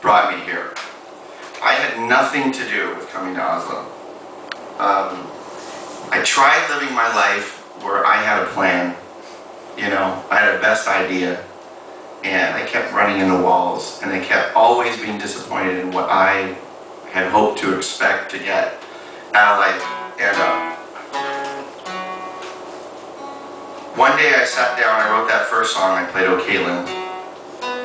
brought me here. I had nothing to do with coming to Oslo. I tried living my life where I had a plan. You know, I had a best idea, and I kept running into walls, and I kept always being disappointed in what I had hoped to expect to get out of life. And one day I sat down, I wrote that first song, I played "O Caitlin"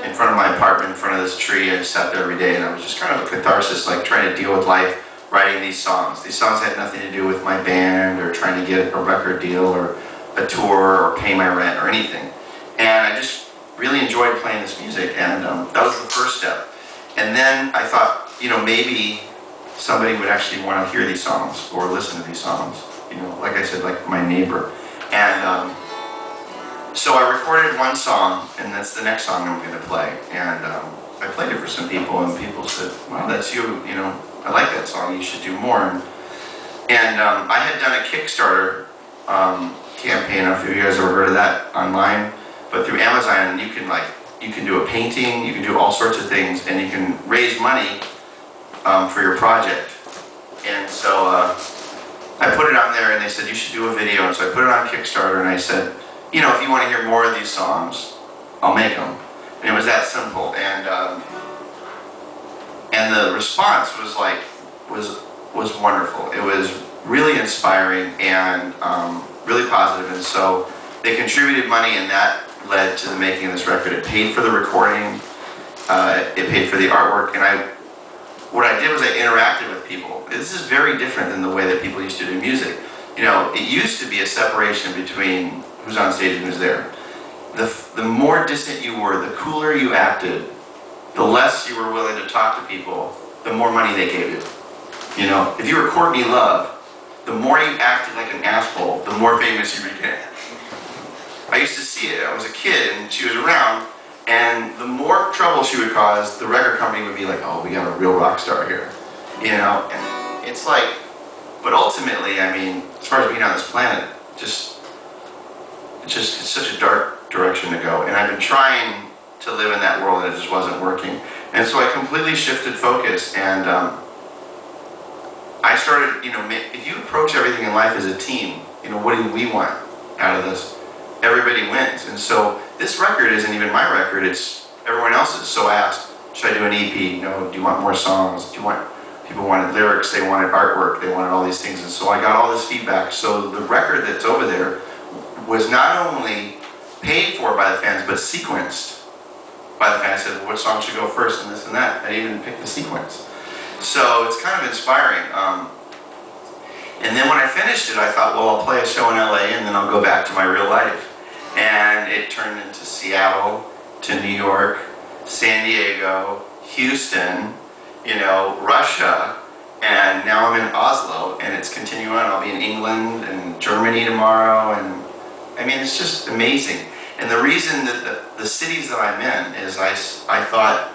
in front of my apartment, in front of this tree. I sat there every day, and I was just kind of a catharsis, like trying to deal with life, writing these songs. These songs had nothing to do with my band, or trying to get a record deal, or a tour, or pay my rent, or anything. And I just really enjoyed playing this music, and that was the first step. And then I thought, you know, maybe somebody would actually want to hear these songs, or listen to these songs. You know, like I said, like my neighbor. And so I recorded one song, and that's the next song I'm going to play. And I played it for some people, and people said, "Wow, that's you. You know, I like that song. You should do more." And I had done a Kickstarter campaign. I don't know if you guys ever heard of that online, but through Amazon, you can do a painting, you can do all sorts of things, and you can raise money for your project. And so I put it on there, and they said you should do a video. And so I put it on Kickstarter, and I said, you know, if you want to hear more of these songs, I'll make them. And it was that simple. And the response was was wonderful. It was really inspiring and really positive. And so they contributed money, and that led to the making of this record. It paid for the recording, it paid for the artwork, and what I did was I interacted with people. This is very different than the way that people used to do music. You know, it used to be a separation between who's on stage and who's there. The more distant you were, the cooler you acted, the less you were willing to talk to people, the more money they gave you. You know, if you were Courtney Love, the more you acted like an asshole, the more famous you became. I used to see it. I was a kid, and she was around, and the more trouble she would cause, the record company would be like, "Oh, we got a real rock star here," you know. And it's like, but ultimately, I mean, as far as being on this planet, it's such a dark direction to go. And I've been trying to live in that world, and it just wasn't working. And so I completely shifted focus, and I started, you know, if you approach everything in life as a team, you know, what do we want out of this? Everybody wins. And so this record isn't even my record, it's everyone else's. So I asked, should I do an EP? You know, do you want more songs? People wanted lyrics, they wanted artwork, they wanted all these things. And so I got all this feedback. So the record that's over there was not only paid for by the fans, but sequenced by the fans. I said, well, which song should go first, and this and that. I even picked the sequence. So it's kind of inspiring. And then when I finished it, I thought, well, I'll play a show in LA, and then I'll go back to my real life. And it turned into Seattle, to New York, San Diego, Houston, you know, Russia, and now I'm in Oslo, and it's continuing on. I'll be in England and Germany tomorrow, and I mean, it's just amazing. And the reason that the cities that I'm in is I thought,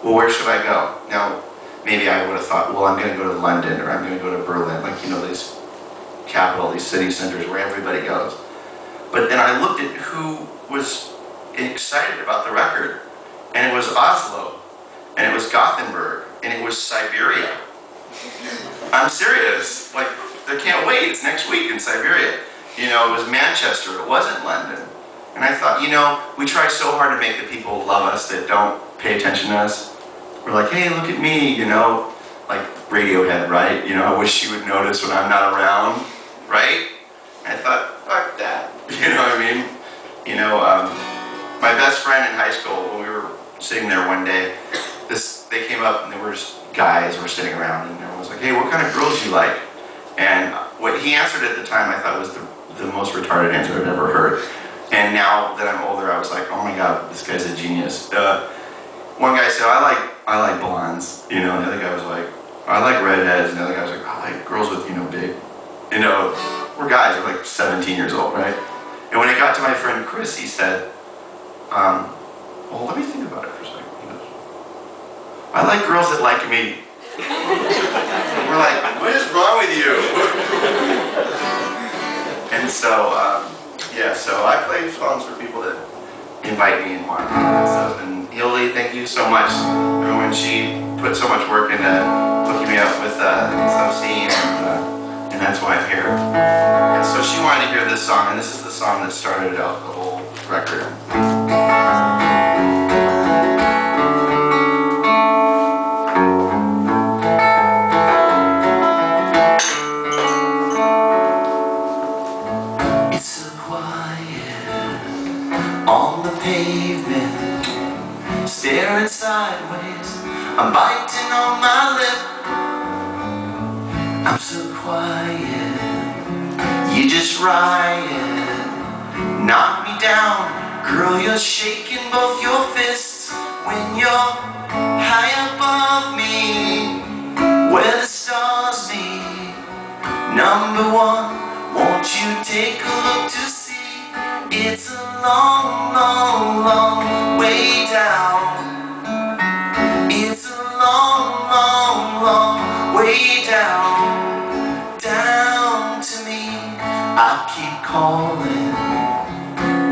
well, where should I go? Now, maybe I would have thought, well, I'm going to go to London, or I'm going to go to Berlin, like, you know, these capital, these city centers where everybody goes. But then I looked at who was excited about the record, and it was Oslo, and it was Gothenburg, and it was Siberia. I'm serious. Like, they can't wait. It's next week in Siberia. You know, it was Manchester. It wasn't London. And I thought, you know, we try so hard to make the people love us that don't pay attention to us. We're like, hey, look at me, you know, like Radiohead, right? You know, I wish you would notice when I'm not around, right? And I thought, fuck that. You know what I mean? You know, my best friend in high school, when we were sitting there one day, they came up, and there were just guys were sitting around, and everyone was like, hey, what kind of girls do you like? And what he answered at the time, I thought was the most retarded answer I've ever heard. And now that I'm older, I was like, oh my God, this guy's a genius. One guy said, I like blondes, you know, and the other guy was like, I like redheads, and the other guy was like, I like girls with, you know, big, you know, we're guys, we're like 17 years old, right? And when it got to my friend Chris, he said, well, let me think about it for a second. He goes, I like girls that like me. We're like, what is wrong with you? And so, yeah, so I play songs for people that invite me and want me and stuff, and Yoli, thank you so much. Everyone, she put so much work into hooking me up with SubCafé, and that's why I'm here. And so she wanted to hear this song, and this is the song that started out the whole record. It's so quiet on the pavement, staring sideways, I'm biting on my lip. I'm so quiet, you just riot, knock me down. Girl, you're shaking both your fists when you're high above me, where the stars meet. Number one, won't you take a look to see? It's a long, long, long way down. It's a long, long, long way down, down to me. I keep calling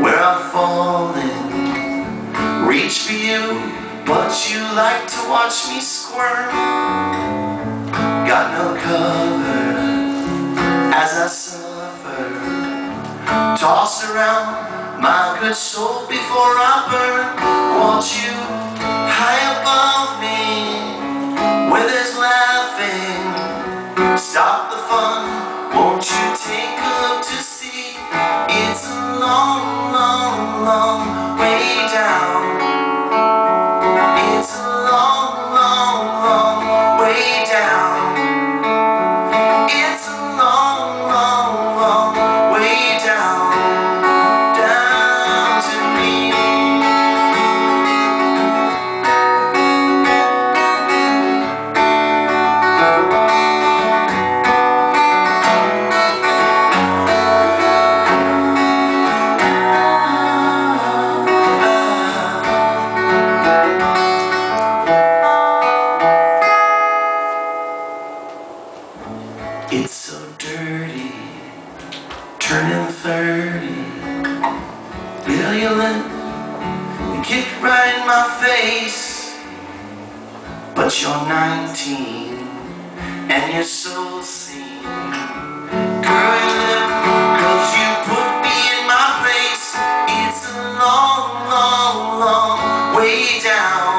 where I'm falling, reach for you, but you like to watch me squirm. Got no cover as I suffer, tossed around my good soul before I burn. Want you high above me, where there's laughing, stop the fun. Won't you take a look to see? It's a long, long, long way down. It's a long, long, long way down. It's a long, long, long way down, down to me. It's so dirty, turning 30, virulent, you kick right in my face. But you're 19, and you're so seen. Girl, you live, 'cause you put me in my place. It's a long, long, long way down.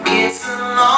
It's a long